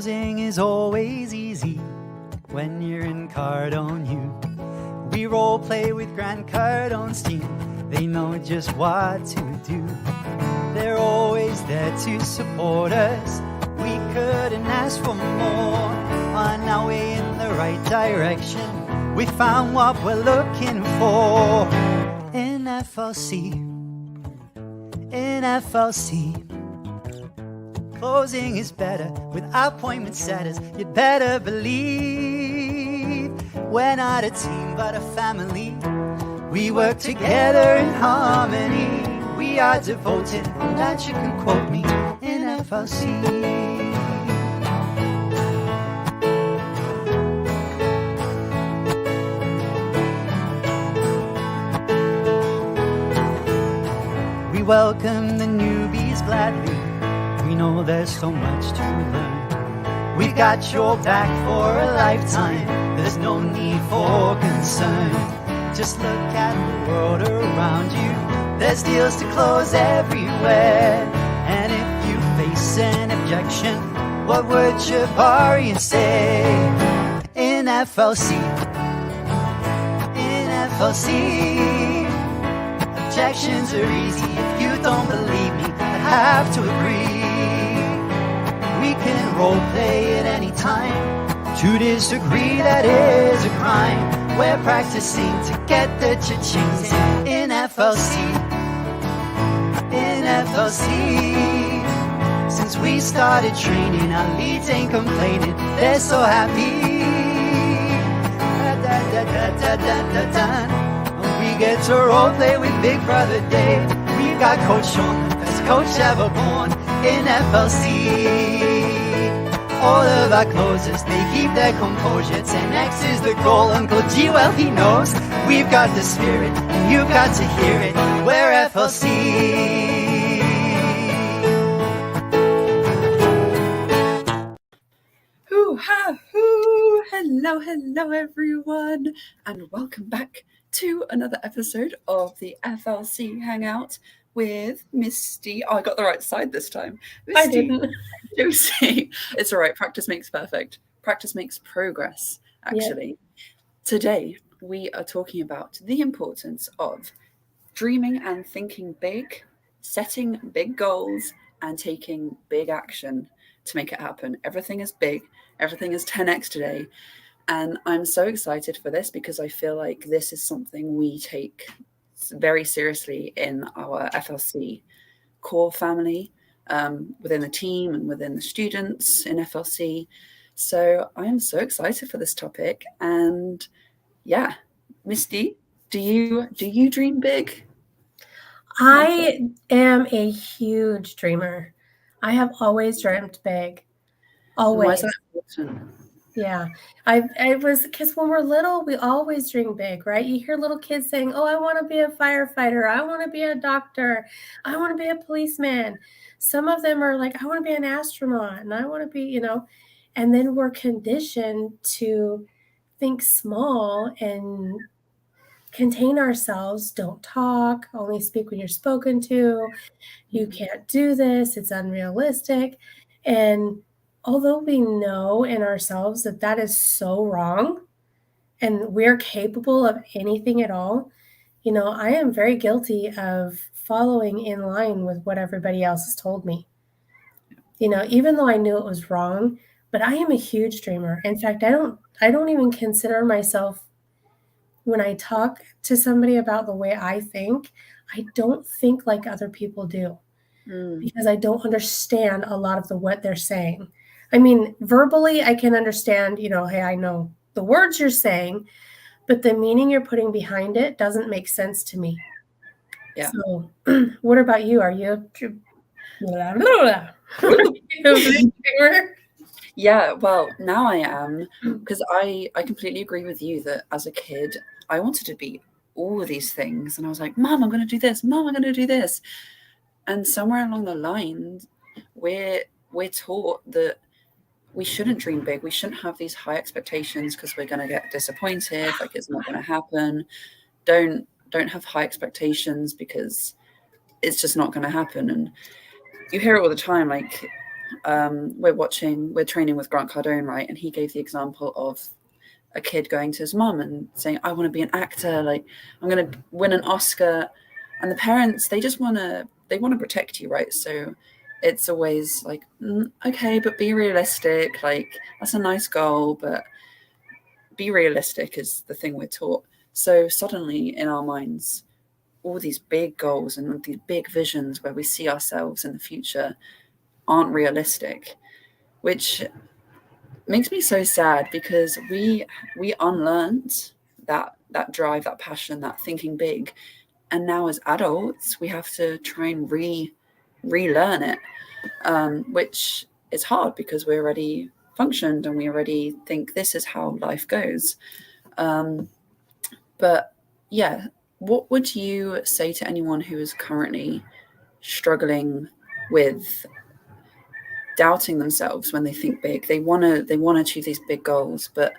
Closing is always easy when you're in Cardone U. We role play with Grant Cardone's team. They know just what to do. They're always there to support us. We couldn't ask for more. On our way in the right direction, we found what we're looking for. In FLC, in FLC. Closing is better with appointment setters. You'd better believe we're not a team but a family. We work together in harmony. We are devoted, and that you can quote me in FLC. We welcome the newbies gladly. We know there's so much to learn. We've got your back for a lifetime. There's no need for concern. Just look at the world around you. There's deals to close everywhere. And if you face an objection, what would Jabari say? In FLC, in FLC, objections are easy. If you don't believe me, I have to agree. We can role play at any time. To disagree, that is a crime. We're practicing to get the cha-chings in FLC. In FLC. Since we started training, our leads ain't complaining. They're so happy. We get to role play with Big Brother Dave. We've got Coach Sean, the best coach ever born in FLC. All of our closers, they keep their composure. 10X is the goal, Uncle G, well he knows. We've got the spirit, and you've got to hear it. We're FLC. Hello everyone, and welcome back to another episode of the FLC Hangout with Misty. Oh, I got the right side this time. Misty, I didn't. Josie. It's all right. Practice makes perfect. Practice makes progress, actually. Yep. Today, we are talking about the importance of dreaming and thinking big, setting big goals, and taking big action to make it happen. Everything is big. Everything is 10x today. And I'm so excited for this because I feel like this is something we take very seriously in our FLC core family, within the team and within the students in FLC. So I'm so excited for this topic. And yeah, Misty, do you dream big? I am a huge dreamer. I have always dreamt big. Always. Why is that important? Yeah, I was, because when we're little, we always dream big, right? You hear little kids saying, oh, I want to be a firefighter. I want to be a doctor. I want to be a policeman. Some of them are like, I want to be an astronaut and I want to be, and then we're conditioned to think small and contain ourselves. Don't talk, only speak when you're spoken to. You can't do this. It's unrealistic. And although we know in ourselves that that is so wrong and we're capable of anything at all, I am very guilty of following in line with what everybody else has told me. Even though I knew it was wrong, but I am a huge dreamer. In fact, I don't even consider myself, when I talk to somebody about the way I think, I don't think like other people do because I don't understand a lot of what they're saying. I mean, verbally, I can understand, hey, I know the words you're saying, but the meaning you're putting behind it doesn't make sense to me. Yeah. So what about you? Are you Yeah, well, now I am, because I completely agree with you that as a kid, I wanted to be all of these things. And I was like, Mom, I'm going to do this. Mom, I'm going to do this. And somewhere along the line, we're taught that we shouldn't dream big. We shouldn't have these high expectations because we're going to get disappointed. Like it's not going to happen. Don't have high expectations because it's just not going to happen. And you hear it all the time. Like we're training with Grant Cardone, right? And he gave the example of a kid going to his mum and saying, I want to be an actor, like I'm going to win an Oscar. And the parents, they want to protect you, right? So it's always like, okay, but be realistic. Like, that's a nice goal, but be realistic is the thing we're taught. So suddenly in our minds, all these big goals and these big visions where we see ourselves in the future aren't realistic, which makes me so sad, because we unlearned that drive, that passion, that thinking big, and now as adults we have to try and relearn it, which is hard because we already functioned and we already think this is how life goes. But yeah, what would you say to anyone who is currently struggling with doubting themselves when they think big? They want to achieve these big goals, but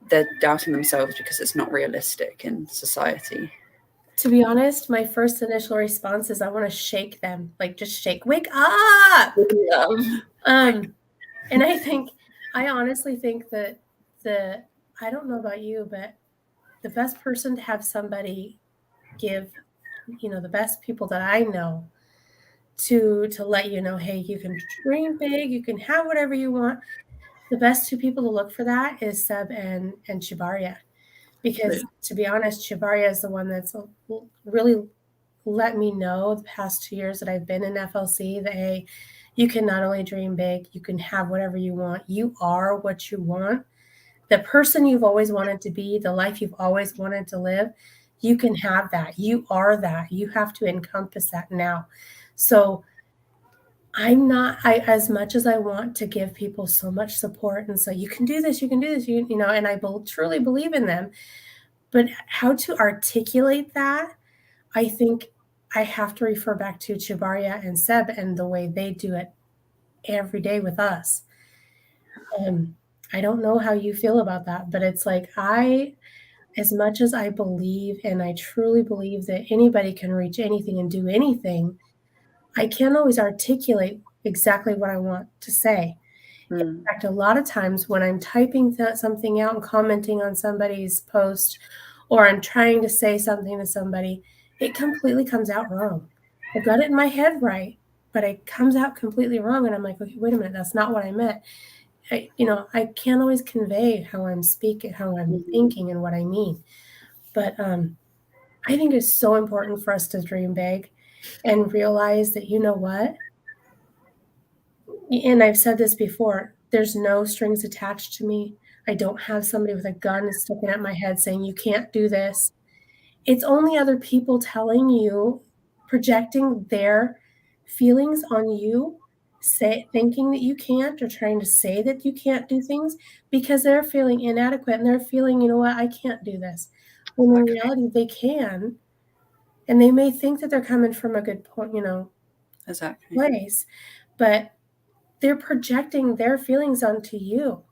they're doubting themselves because it's not realistic in society. To be honest, my first initial response is I want to shake them, like just shake, wake up. And I honestly think that I don't know about you, but the best person to have somebody give, the best people that I know to let you know, hey, you can dream big, you can have whatever you want. The best two people to look for that is Seb and Chibaria. Because to be honest, Chibaria is the one that's really let me know the past 2 years that I've been in FLC that, hey, you can not only dream big, you can have whatever you want. You are what you want. The person you've always wanted to be, the life you've always wanted to live, you can have that. You are that. You have to encompass that now. So as much as I want to give people so much support and say, you can do this, and I truly believe in them, but how to articulate that, I think I have to refer back to Chibaria and Seb and the way they do it every day with us. I don't know how you feel about that, but it's like as much as I believe, and I truly believe that anybody can reach anything and do anything, I can't always articulate exactly what I want to say. In fact, a lot of times when I'm typing something out and commenting on somebody's post, or I'm trying to say something to somebody, it completely comes out wrong. I've got it in my head right, but it comes out completely wrong. And I'm like, okay, wait a minute, that's not what I meant. I can't always convey how I'm speaking, how I'm thinking, and what I mean. But I think it's so important for us to dream big and realize that, you know what? And I've said this before, there's no strings attached to me. I don't have somebody with a gun sticking at my head saying, you can't do this. It's only other people telling you, projecting their feelings on you, thinking that you can't, or trying to say that you can't do things because they're feeling inadequate and they're feeling, you know what, I can't do this. When in reality, they can. And they may think that they're coming from a good point, exactly, place, but they're projecting their feelings onto you.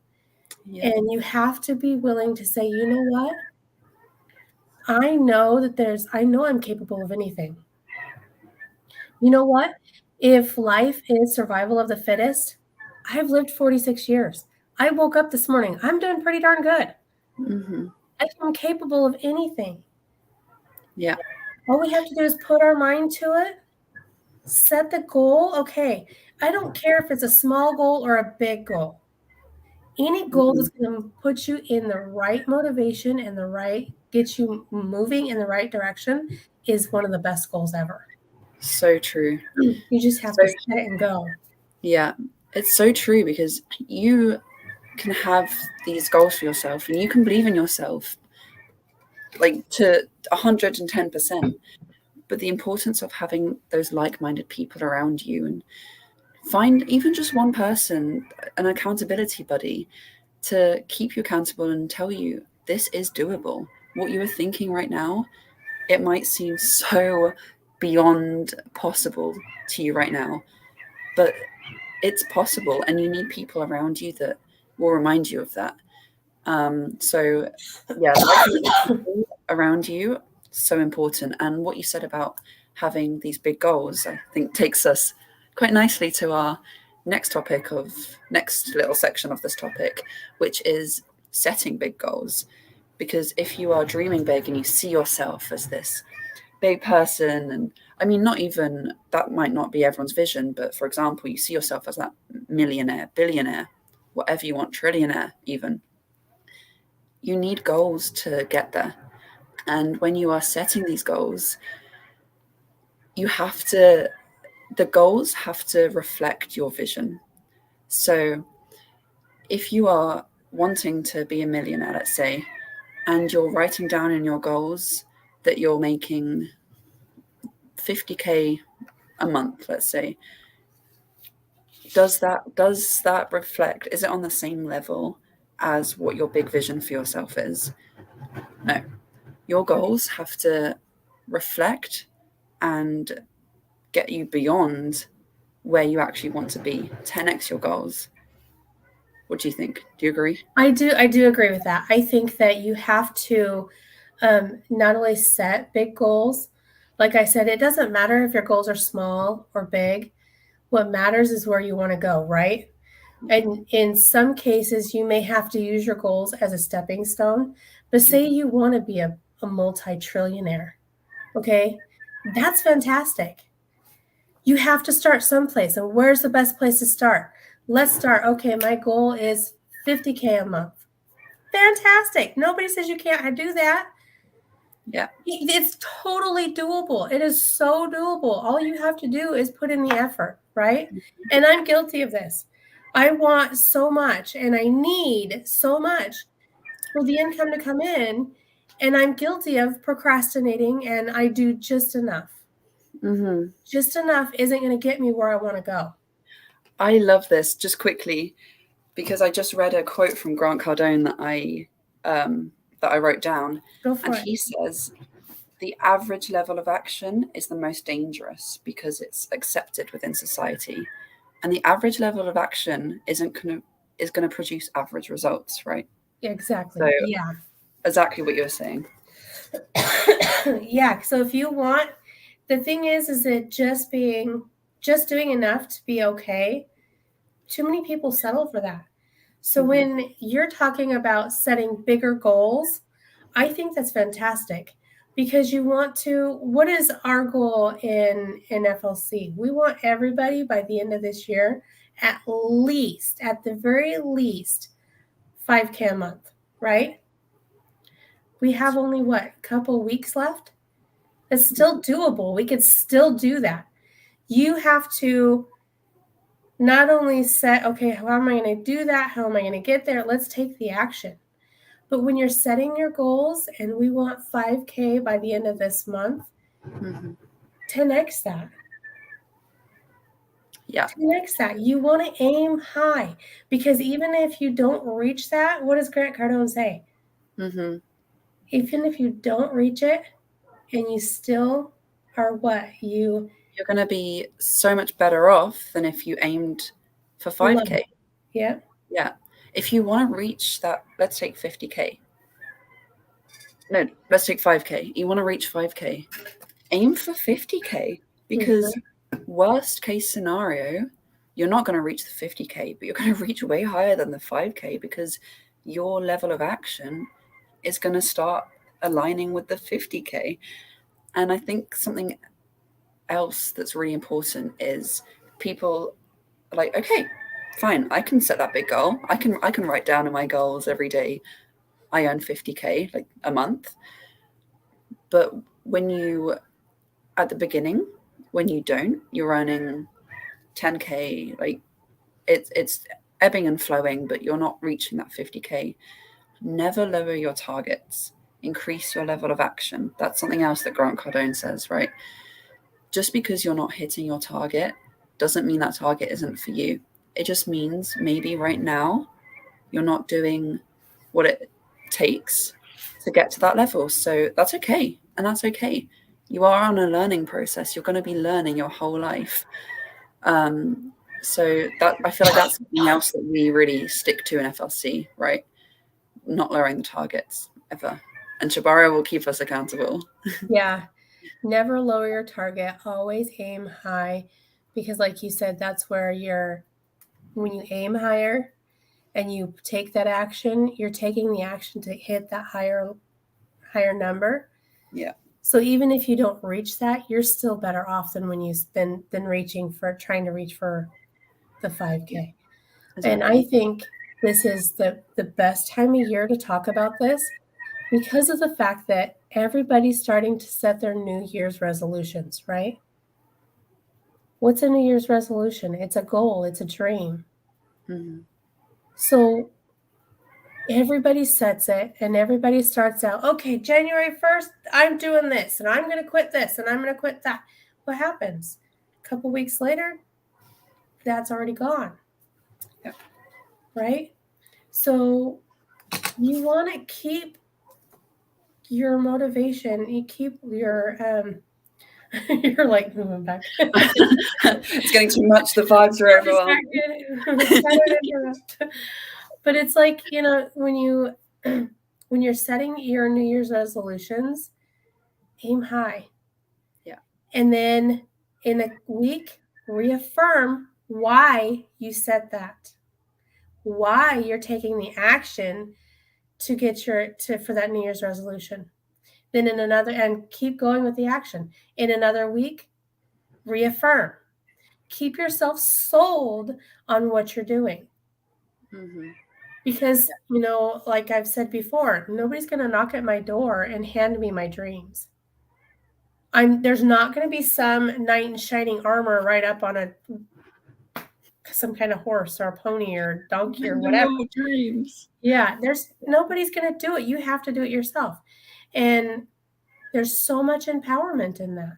Yeah. And you have to be willing to say, you know what? I know I'm capable of anything. You know what? If life is survival of the fittest, I've lived 46 years. I woke up this morning. I'm doing pretty darn good. I'm capable of anything. Yeah. All we have to do is put our mind to it, set the goal. Okay. I don't care if it's a small goal or a big goal. Any goal that's going to put you in the right motivation and get you moving in the right direction is one of the best goals ever. So true. You just have to set it and go. Yeah, it's so true, because you can have these goals for yourself and you can believe in yourself like to 110%. But the importance of having those like-minded people around you, and find even just one person, an accountability buddy, to keep you accountable and tell you this is doable. What you are thinking right now, it might seem so beyond possible to you right now, but it's possible, and you need people around you that will remind you of that. So yeah, around you, so important. And what you said about having these big goals, I think takes us quite nicely to our next little section of this topic, which is setting big goals. Because if you are dreaming big and you see yourself as this big person, and I mean, not even that might not be everyone's vision, but for example, you see yourself as that millionaire, billionaire, whatever you want, trillionaire even, you need goals to get there. And when you are setting these goals, the goals have to reflect your vision. So if you are wanting to be a millionaire, let's say, and you're writing down in your goals that you're making 50K a month, let's say, does that reflect, is it on the same level as what your big vision for yourself is? No. Your goals have to reflect and get you beyond where you actually want to be. 10x your goals. What do you think? Do you agree? I do agree with that. I think that you have to not only set big goals, like I said, it doesn't matter if your goals are small or big. What matters is where you want to go, right? And in some cases, you may have to use your goals as a stepping stone. But say you want to be a multi-trillionaire, okay? That's fantastic. You have to start someplace. And where's the best place to start? Let's start. Okay, my goal is 50K a month. Fantastic. Nobody says you can't do that. Yeah. It's totally doable. It is so doable. All you have to do is put in the effort, right? And I'm guilty of this. I want so much and I need so much for the income to come in. And I'm guilty of procrastinating and I do just enough. Mm-hmm. Just enough isn't going to get me where I want to go. I love this, just quickly, because I just read a quote from Grant Cardone that I wrote down. Go for it. He says, the average level of action is the most dangerous because it's accepted within society. And the average level of action is going to produce average results, right? Exactly. So, yeah. Exactly what you were saying. Yeah. So if you want, the thing is that just doing enough to be okay, too many people settle for that. So when you're talking about setting bigger goals, I think that's fantastic because you want to, what is our goal in FLC? We want everybody by the end of this year, at the very least, 5K a month, right? We have only a couple weeks left? It's still doable. We could still do that. You have to not only set, okay, how am I going to do that? How am I going to get there? Let's take the action. But when you're setting your goals and we want 5K by the end of this month, 10x that. Yeah. 10x that. You want to aim high because even if you don't reach that, what does Grant Cardone say? Mm-hmm. Even if you don't reach it and you still are you're going to be so much better off than if you aimed for 5K. Yeah. Yeah. If you want to reach that, let's take 50K. No, let's take 5K. You want to reach 5K. Aim for 50K because worst case scenario, you're not going to reach the 50K, but you're going to reach way higher than the 5K because your level of action is going to start aligning with the 50K. And I think something else that's really important is people are like, okay, fine, I can set that big goal. I can write down in my goals every day I earn 50K like a month. But when you, at the beginning, when you don't, you're earning 10K, like it's ebbing and flowing, but you're not reaching that 50K. Never lower your targets. Increase your level of action. That's something else that Grant Cardone says, right? Just because you're not hitting your target doesn't mean that target isn't for you. It just means maybe right now you're not doing what it takes to get to that level. So that's okay. And that's okay. You are on a learning process. You're going to be learning your whole life. So that I feel like that's something else that we really stick to in FLC, right? Not lowering the targets ever. And Shabara will keep us accountable. Yeah. Never lower your target. Always aim high because like you said, that's where your when you aim higher and you take that action, you're taking the action to hit that higher number. Yeah. So even if you don't reach that, you're still better off than when than trying to reach for the 5K. Yeah, exactly. And I think this is the best time of year to talk about this because of the fact that everybody's starting to set their New Year's resolutions, right? What's a New Year's resolution? It's a goal, it's a dream. Mm-hmm. So everybody sets it and everybody starts out, okay, January 1st, I'm doing this and I'm going to quit this and I'm going to quit that. What happens? A couple weeks later, that's already gone. Yep. Right? So you want to keep your motivation, you keep your you're like moving back. It's getting too much, the vibes are overwhelming. But it's like, you know, when you're setting your New Year's resolutions, aim high. Yeah. And then in a week, reaffirm why you set that, why you're taking the action to get for that New Year's resolution. Then in another, and keep going with the action. In another week, reaffirm. Keep yourself sold on what you're doing. Mm-hmm. Because, you know, like I've said before, nobody's going to knock at my door and hand me my dreams. There's not going to be some knight in shining armor right up on some kind of horse or a pony or donkey or whatever. Dreams. Yeah, nobody's going to do it. You have to do it yourself. And there's so much empowerment in that.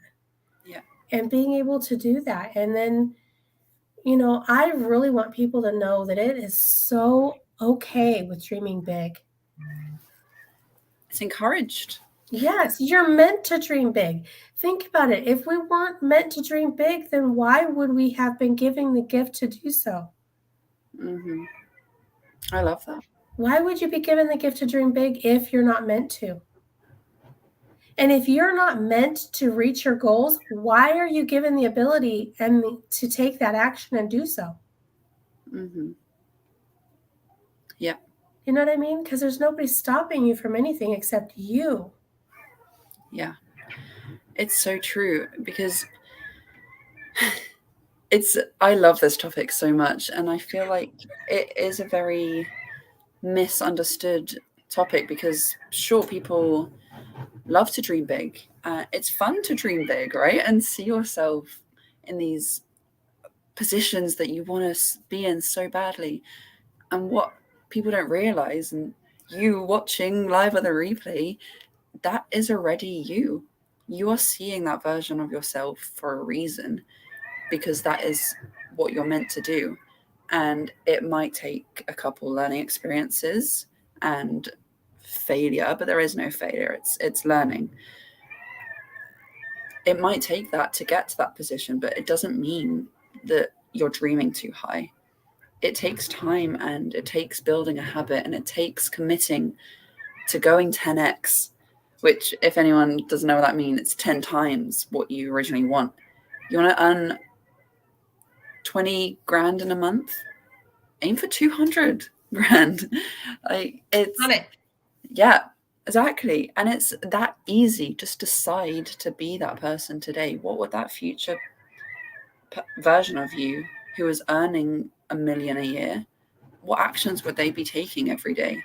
Yeah. And being able to do that. And then, you know, I really want people to know that it is so okay with dreaming big. It's encouraged. Yes, you're meant to dream big. Think about it. If we weren't meant to dream big, then why would we have been given the gift to do so? Mm-hmm. I love that. Why would you be given the gift to dream big if you're not meant to? And if you're not meant to reach your goals, why are you given the ability to take that action and do so? Mm-hmm. Yeah. You know what I mean? Because there's nobody stopping you from anything except you. Yeah. It's so true because I love this topic so much, and I feel like it is a very misunderstood topic because sure, people love to dream big. It's fun to dream big, right? And see yourself in these positions that you want to be in so badly. And what people don't realize, and you watching live on the replay, that is already you. You are seeing that version of yourself for a reason, because that is what you're meant to do. And it might take a couple learning experiences and failure, but there is no failure. It's learning. It might take that to get to that position, but it doesn't mean that you're dreaming too high. It takes time, and it takes building a habit, and it takes committing to going 10x, which, if anyone doesn't know what that means, it's 10 times what you originally want. You want to earn 20 grand in a month? Aim for 200 grand. Like, it's On it. Yeah, exactly. And it's that easy. Just decide to be that person today. What would that future version of you who is earning $1 million a year, what actions would they be taking every day?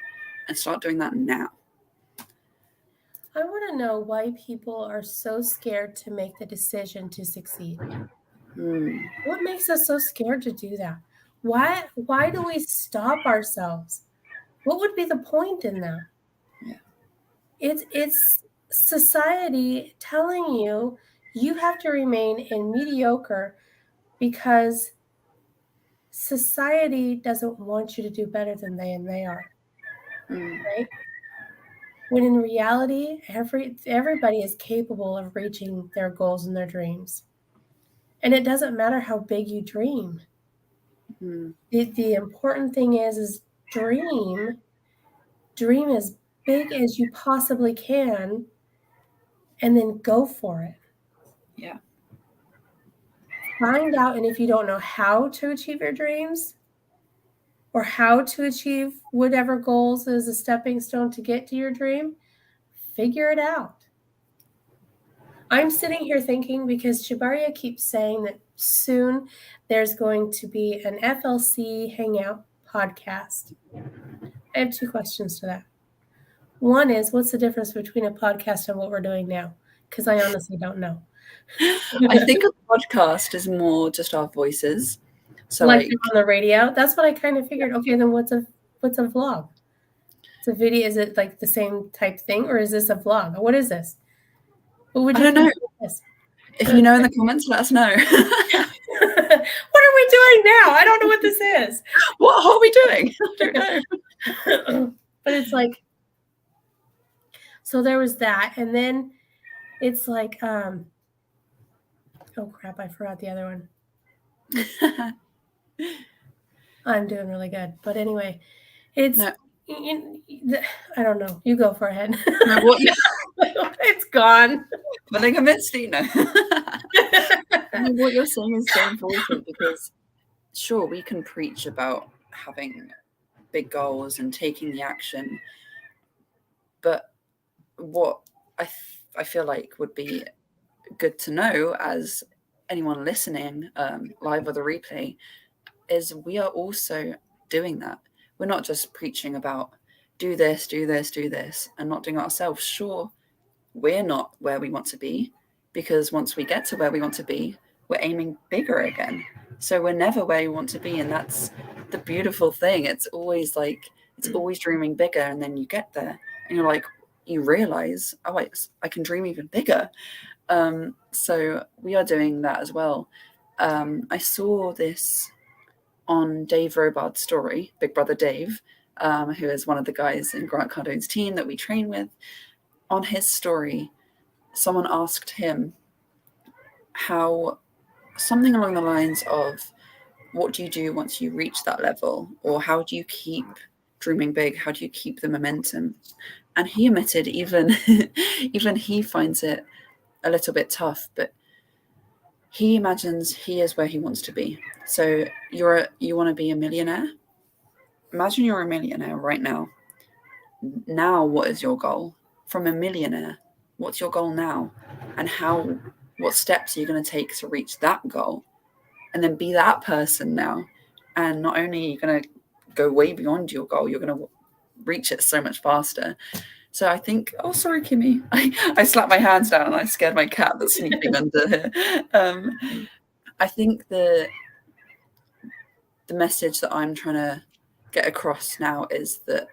And start doing that now. I want to know why people are so scared to make the decision to succeed. What makes us so scared to do that? Why do we stop ourselves? What would be the point in that? Yeah. It's society telling you have to remain in mediocre because society doesn't want you to do better than they are. Right? When in reality, everybody is capable of reaching their goals and their dreams. And it doesn't matter how big you dream. The important thing is dream as big as you possibly can, and then go for it. Yeah. Find out, and if you don't know how to achieve your dreams, or how to achieve whatever goals is a stepping stone to get to your dream, figure it out. I'm sitting here thinking, because Shabaria keeps saying that soon there's going to be an FLC Hangout podcast. I have 2 questions to that. One is, what's the difference between a podcast and what we're doing now? Because I honestly don't know. I think a podcast is more just our voices. So like on the radio? That's what I kind of figured. Okay, then what's a vlog? It's a video. Is it like the same type thing, or is this a vlog? What is this? What would you I don't know. This? If you know in the comments, let us know. What are we doing now? I don't know what this is. What are we doing? I don't know. But it's like, so there was that, and then it's like, oh crap, I forgot the other one. I'm doing really good, but anyway, it's I don't know. You go for ahead. No, what it's gone. Feeling a bit Stina. What you're saying is so important, because sure, we can preach about having big goals and taking the action, but what I feel like would be good to know, as anyone listening, live or the replay, is we are also doing that. We're not just preaching about do this, do this, do this, and not doing it ourselves. Sure, we're not where we want to be, because once we get to where we want to be, we're aiming bigger again. So we're never where you want to be, and that's the beautiful thing. It's always dreaming bigger, and then you get there, and you're like, you realize, oh, I can dream even bigger. So we are doing that as well. I saw this on Dave Robards' story, Big Brother Dave, who is one of the guys in Grant Cardone's team that we train with. On his story, someone asked him how, something along the lines of, what do you do once you reach that level? Or how do you keep dreaming big? How do you keep the momentum? And he admitted even he finds it a little bit tough, but he imagines he is where he wants to be. So you want to be a millionaire? Imagine you're a millionaire right now. Now, what is your goal? From a millionaire, what's your goal now? And what steps are you going to take to reach that goal? And then be that person now. And not only are you going to go way beyond your goal, you're going to reach it so much faster. So I think, oh, sorry, Kimmy. I slapped my hands down and I scared my cat that's sleeping under here. I think the message that I'm trying to get across now is that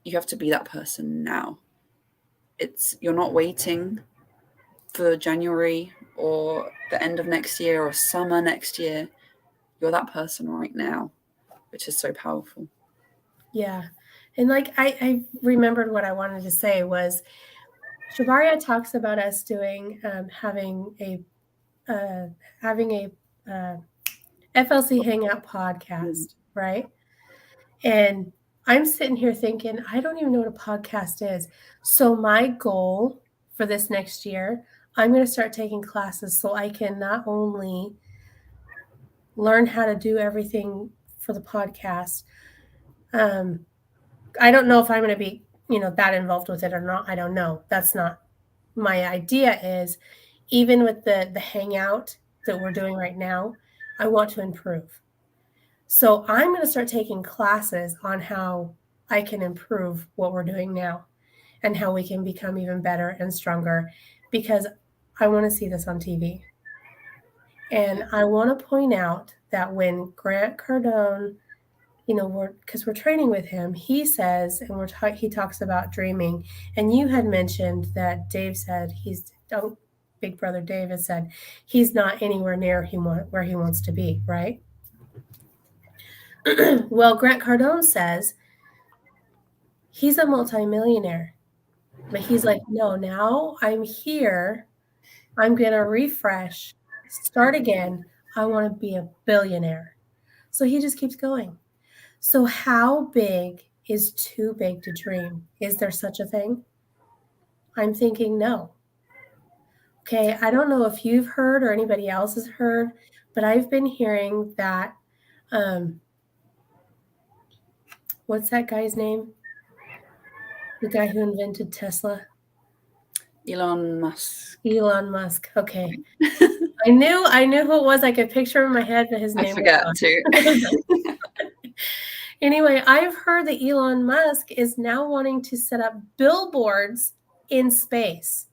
you have to be that person now. You're not waiting for January or the end of next year or summer next year. You're that person right now, which is so powerful. Yeah. And like, I remembered what I wanted to say was, Shabaria talks about us doing, having a FLC Hangout podcast, right? And I'm sitting here thinking, I don't even know what a podcast is. So my goal for this next year, I'm going to start taking classes so I can not only learn how to do everything for the podcast. I don't know if I'm going to be, that involved with it or not. I don't know. That's not my idea. Is even with the hangout that we're doing right now, I want to improve. So I'm going to start taking classes on how I can improve what we're doing now and how we can become even better and stronger, because I want to see this on TV. And I want to point out that when Grant Cardone, because we're training with him, he says, and he talks about dreaming. And you had mentioned that Dave said Big Brother David said he's not anywhere near where he wants to be, right? Well, Grant Cardone says he's a multimillionaire, but he's like, no, now I'm here. I'm going to refresh, start again. I want to be a billionaire. So he just keeps going. So how big is too big to dream? Is there such a thing? I'm thinking no. Okay, I don't know if you've heard or anybody else has heard, but I've been hearing that What's that guy's name? The guy who invented Tesla? Elon Musk. Elon Musk. Okay. I knew who it was. I could picture him in my head, but his name I forget was too. Anyway, I've heard that Elon Musk is now wanting to set up billboards in space.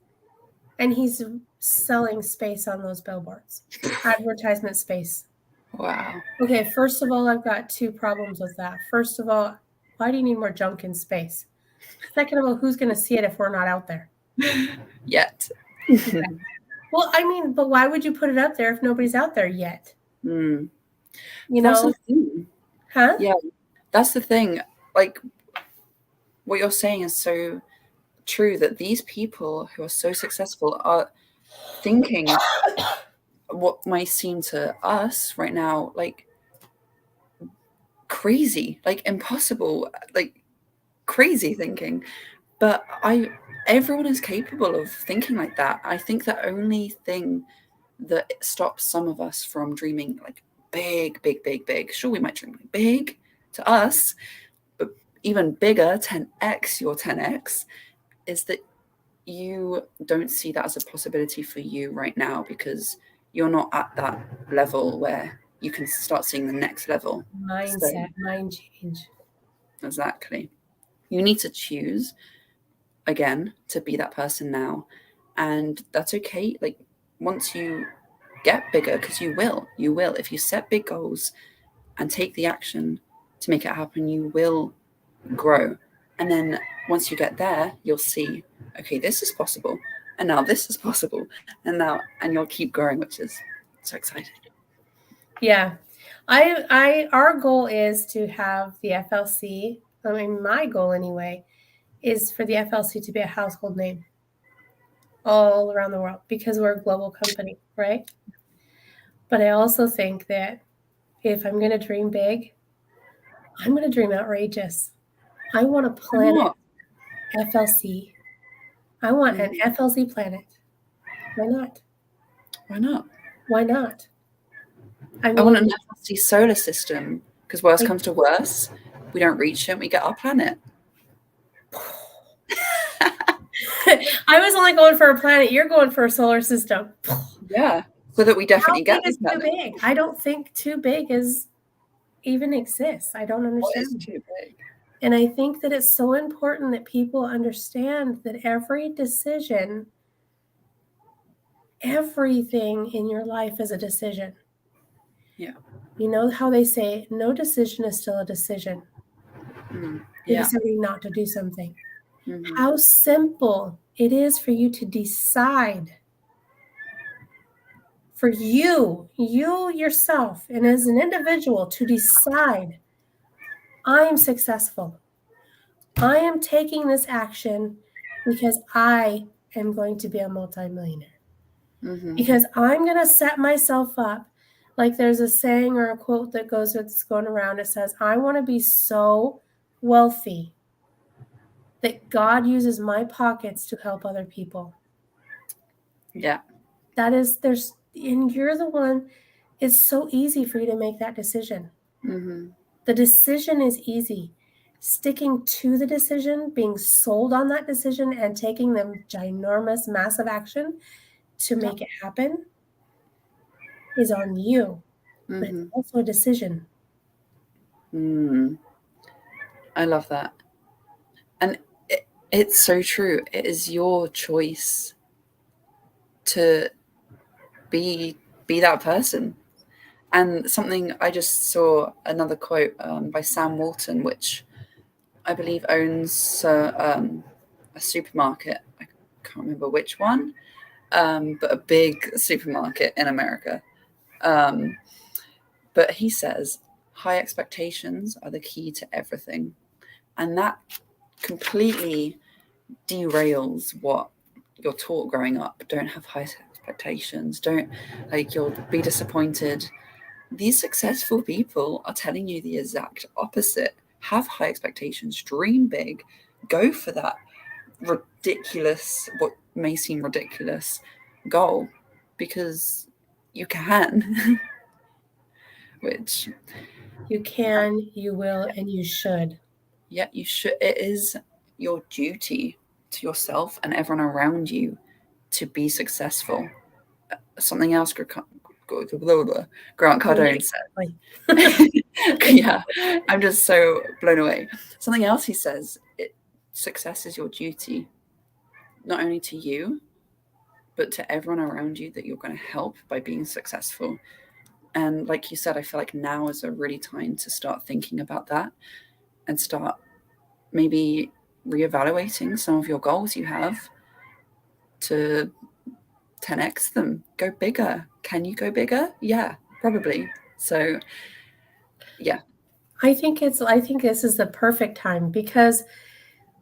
And he's selling space on those billboards. Advertisement space. Wow. Okay, first of all, I've got two problems with that. First of all, why do you need more junk in space? Second of all, who's going to see it if we're not out there? Yet. Well, I mean, but why would you put it up there if nobody's out there yet? Mm. You That's know? the thing. Huh? Yeah, that's the thing. Like, what you're saying is so true, that these people who are so successful are thinking what might seem to us right now like crazy, like impossible, like crazy thinking. But everyone is capable of thinking like that. I think the only thing that stops some of us from dreaming like big, big, big, big. Sure, we might dream like big to us, but even bigger, 10x your 10x, is that you don't see that as a possibility for you right now, because you're not at that level where you can start seeing the next level. Mindset, mind change. Exactly. You need to choose again to be that person now, and that's okay. Like, once you get bigger, because you will if you set big goals and take the action to make it happen, you will grow. And then once you get there, you'll see, okay, this is possible, and now this is possible, and you'll keep growing, which is so exciting. Yeah. Our goal is to have the FLC, I mean, my goal anyway, is for the FLC to be a household name all around the world, because we're a global company, right? But I also think that if I'm going to dream big, I'm going to dream outrageous. I want a planet FLC. I want an FLC planet. Why not? Why not? Why not? I want an FLC solar system, because worst comes to worst, we don't reach it, we get our planet. I was only going for a planet. You're going for a solar system. Yeah, so that we definitely get this planet. Too big. I don't think too big even exists. I don't understand. What is too big? And I think that it's so important that people understand that every decision, everything in your life is a decision. Yeah. You know how they say no decision is still a decision. Yeah. Deciding not to do something. Mm-hmm. How simple it is for you to decide, for you yourself, and as an individual, to decide, I am successful. I am taking this action because I am going to be a multimillionaire. Mm-hmm. Because I'm going to set myself up. Like there's a saying or a quote that's going around. It says, I want to be so wealthy that God uses my pockets to help other people. Yeah. And you're the one, it's so easy for you to make that decision. Mm-hmm. The decision is easy. Sticking to the decision, being sold on that decision, and taking the ginormous, massive action to make it happen is on you. Mm-hmm. But it's also a decision. I love that. And it's so true. It is your choice to be that person. And something, I just saw another quote by Sam Walton, which I believe owns a supermarket. I can't remember which one, but a big supermarket in America. But he says, high expectations are the key to everything. And that completely derails what you're taught growing up. Don't have high expectations. You'll be disappointed. These successful people are telling you the exact opposite. Have high expectations, dream big, go for that ridiculous, what may seem ridiculous goal, because you can. Which you can, you will, and you should. Yeah, you should. It is your duty to yourself and everyone around you to be successful. Something else Grant Cardone said. Yeah, I'm just so blown away. Something else he says, success is your duty, not only to you, but to everyone around you that you're going to help by being successful. And like you said, I feel like now is a really time to start thinking about that and start maybe reevaluating some of your goals you have to 10x them. Go bigger. Can you go bigger? Yeah, probably. So, yeah. I think this is the perfect time because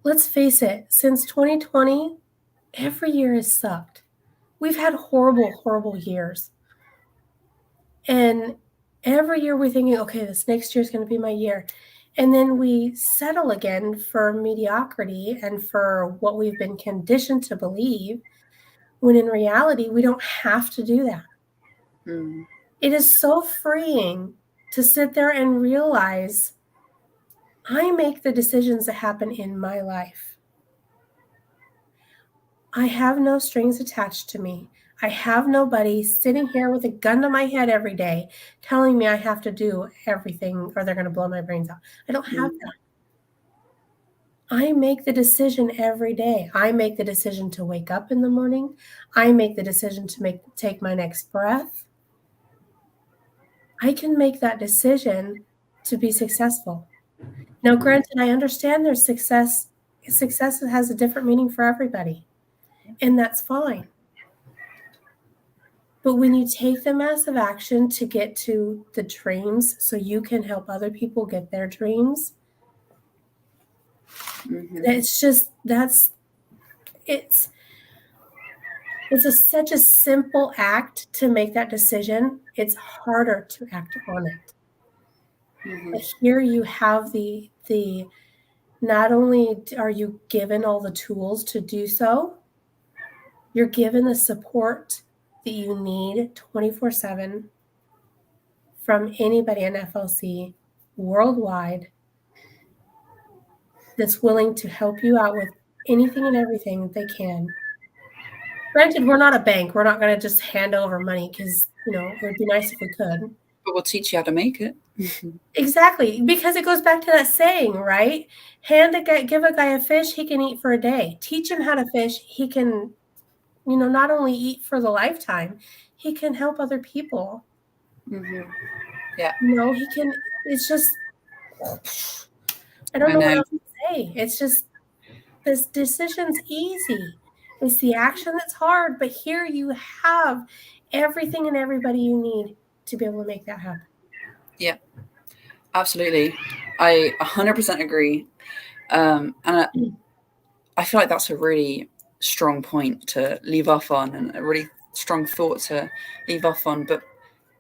let's face it, since 2020, every year has sucked. We've had horrible, horrible years. And every year we're thinking, okay, this next year is going to be my year. And then we settle again for mediocrity and for what we've been conditioned to believe, when in reality, we don't have to do that. Mm. It is so freeing to sit there and realize I make the decisions that happen in my life. I have no strings attached to me. I have nobody sitting here with a gun to my head every day telling me I have to do everything or they're going to blow my brains out. I don't have that. I make the decision every day. I make the decision to wake up in the morning. I make the decision to take my next breath. I can make that decision to be successful. Now, granted, I understand there's success. Success has a different meaning for everybody, and that's fine. But when you take the massive action to get to the dreams so you can help other people get their dreams, it's such a simple act to make that decision. It's harder to act on it. But here you have the not only are you given all the tools to do so, you're given the support that you need 24/7 from anybody in FLC worldwide that's willing to help you out with anything and everything that they can. Granted, we're not a bank. We're not going to just hand over money because, it would be nice if we could. But we'll teach you how to make it. Exactly, because it goes back to that saying, right? Give a guy a fish, he can eat for a day. Teach him how to fish, he can, not only eat for the lifetime, he can help other people. Yeah. He can. It's just, I don't know what else to say. It's just, this decision's easy. It's the action that's hard, but here you have everything and everybody you need to be able to make that happen. Yeah, absolutely. I 100% agree. And I feel like that's a really strong point to leave off on and a really strong thought to leave off on. But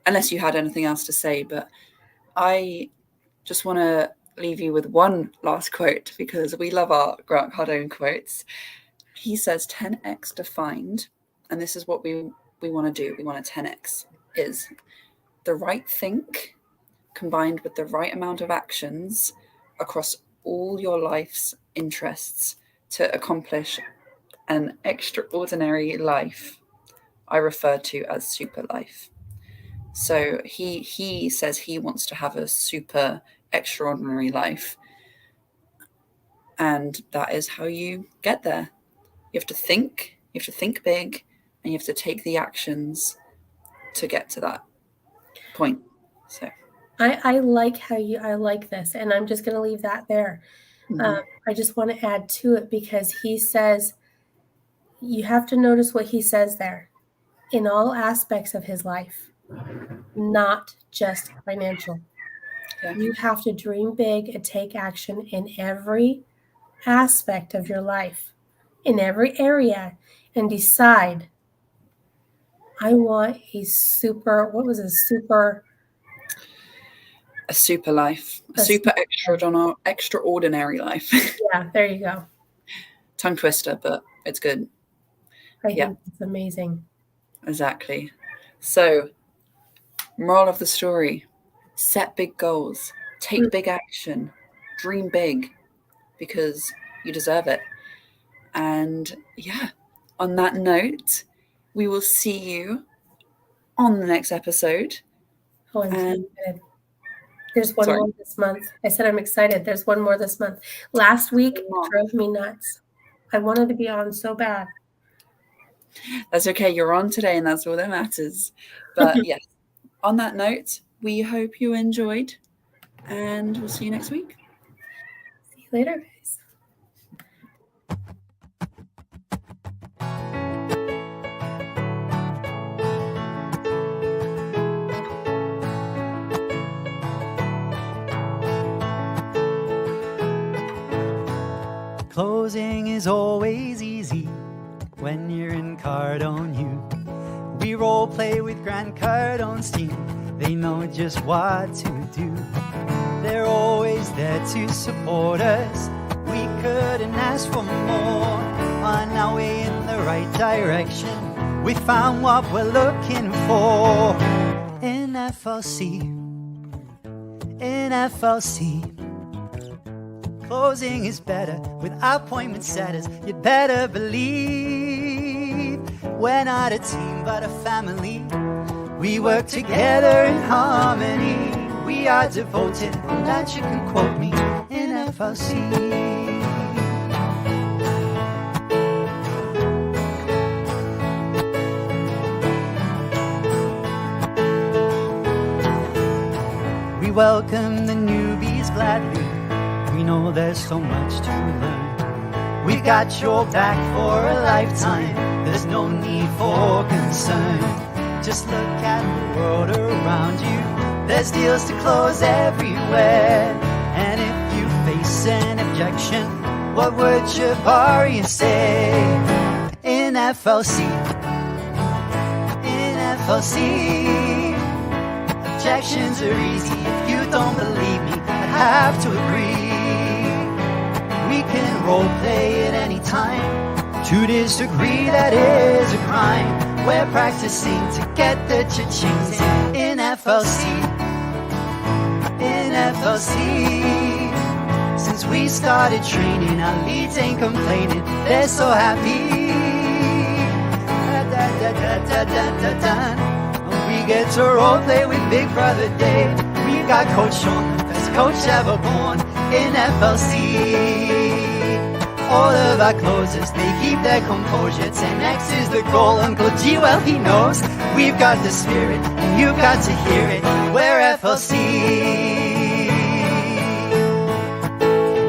unless you had anything else to say, but I just want to leave you with one last quote because we love our Grant Cardone quotes. He says 10x defined, and this is what we want to do. We want a 10x is the right think combined with the right amount of actions across all your life's interests to accomplish an extraordinary life I refer to as super life. So he says he wants to have a super extraordinary life. And that is how you get there. You have to think big, and you have to take the actions to get to that point. So I like this, and I'm just going to leave that there. I just want to add to it because he says, you have to notice what he says there, in all aspects of his life, not just financial. Yeah. You have to dream big and take action in every aspect of your life, in every area, and decide, I want a super life, a super extraordinary life. Yeah, there you go. Tongue twister, but it's good. I think it's amazing. Exactly. So, moral of the story, set big goals, take big action, dream big, because you deserve it. And yeah, on that note, we will see you on the next episode. Oh, I'm so excited. There's one more this month. I said I'm excited. There's one more this month. Last week drove me nuts. I wanted to be on so bad. That's okay. You're on today, and that's all that matters. But yes, on that note, we hope you enjoyed, and we'll see you next week. See you later, guys. Closing is always easy when you're in Cardone U. We role play with Grant Cardone's team. They know just what to do. They're always there to support us. We couldn't ask for more. On our way in the right direction, we found what we're looking for. In FLC, in FLC. Closing is better with appointment setters. You'd better believe we're not a team but a family. We work together in harmony. We are devoted, and that you can quote me in FLC. We welcome the newbies gladly. We know there's so much to learn. We've got your back for a lifetime. There's no need for concern. Just look at the world around you. There's deals to close everywhere. And if you face an objection, what would Jabari say? In FLC, in FLC, objections are easy. If you don't believe me, I have to agree. We can role play at any time. To disagree, that is a crime. We're practicing to get the cha-chings in FLC. In FLC. Since we started training, our leads ain't complaining. They're so happy. We get to role play with Big Brother Dave. We got Coach Sean, the best coach ever born in FLC. All of our closers, they keep their composure. 10x is the goal, Uncle G, well he knows. We've got the spirit, and you've got to hear it. We're FLC.